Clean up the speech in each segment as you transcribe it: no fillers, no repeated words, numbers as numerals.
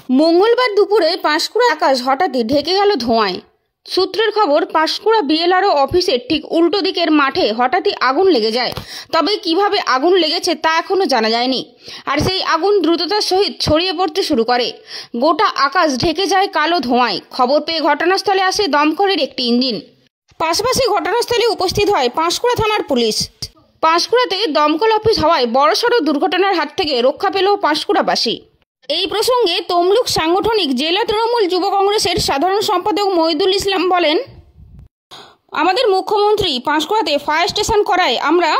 মঙ্গলবার দুপুরে পাঁশকুড়া আকাশ হঠাৎই ঢেকে গেল ধোঁয়ায়। সূত্রের খবর, পাঁশকুড়া বিএলআরও অফিসের ঠিক উল্টো দিকের মাঠে হঠাৎই আগুন লেগে যায়। তবে কিভাবে আগুন লেগেছে তা এখনো জানা যায়নি। আর সেই আগুন দ্রুততার সহিত ছড়িয়ে পড়তে শুরু করে। গোটা আকাশ ঢেকে যায় কালো ধোঁয়ায়। খবর পেয়ে ঘটনাস্থলে আসে দমকলের একটি ইঞ্জিন। পাশাপাশি ঘটনাস্থলে উপস্থিত হয় পাঁশকুড়া থানার পুলিশ। পাঁশকুড়াতে দমকল অফিস হওয়ায় বড়সড় দুর্ঘটনার হাত থেকে রক্ষা পেল পাঁশকুড়াবাসী। এই প্রসঙ্গে তমলুক সাংগঠনিক জেলা তৃণমূল যুব কংগ্রেসের সাধারণ সম্পাদক মহিদুল ইসলাম বলেন, আমাদের মুখ্যমন্ত্রী পাঁশকুড়াতে ফায়ার স্টেশন করায় আমরা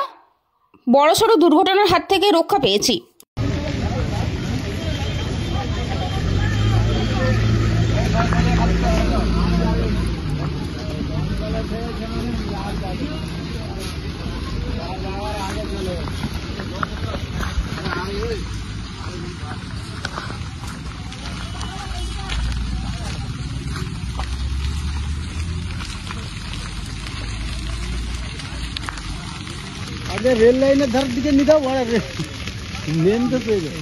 বড়সড় দুর্ঘটনার হাত থেকে রক্ষা পেয়েছি। আগে রেল লাইনের ধার দিকে নিয়ে যাও, মেন তো পেয়ে যাবে।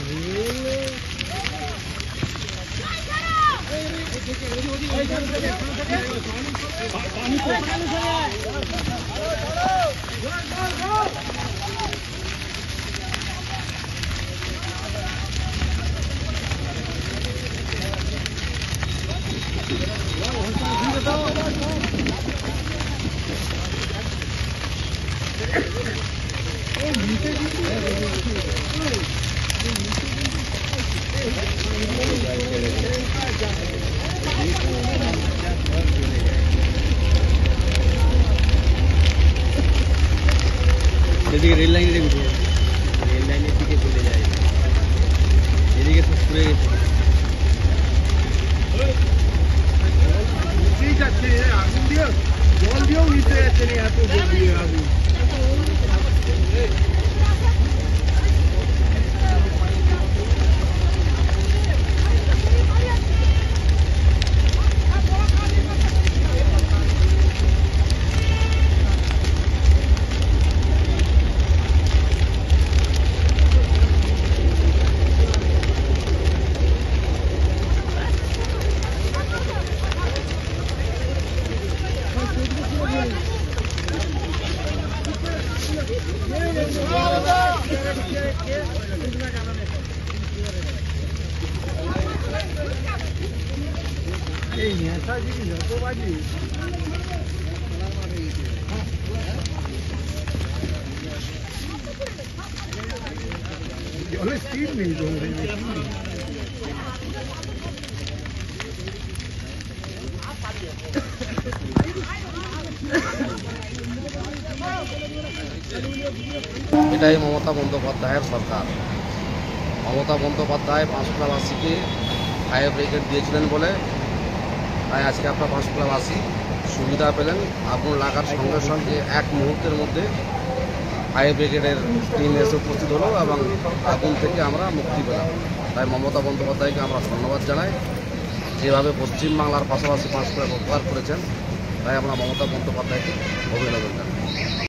এদিকে রেল লাইনের দিকে চলে যায়, এদিকে সব পুড়ে গেছে। আগুন দিয়ে জল দিয়েও নিতে যাচ্ছে না, এত আগুন। এই নেতাজি যতবাজি জলের স্পিড নেই। এটাই মমতা বন্দ্যোপাধ্যায়ের সরকার। মমতা বন্দ্যোপাধ্যায় পাঁশকুড়াবাসীকে ফায়ার ব্রিগেড দিয়েছিলেন বলে তাই আজকে আপনার পাঁশকুড়াবাসী সুবিধা পেলেন। আগুন লাগার সঙ্গে সঙ্গে এক মুহূর্তের মধ্যে ফায়ার ব্রিগেডের টিম এসে উপস্থিত হলো এবং আগুন থেকে আমরা মুক্তি পেলাম। তাই মমতা বন্দ্যোপাধ্যায়কে আমরা ধন্যবাদ জানাই। যেভাবে পশ্চিমবাংলার পাশাপাশি পাঁশকুড়া উপকার করেছেন, তাই আমরা মমতা বন্দ্যোপাধ্যায়কে অভিনন্দন জানাই।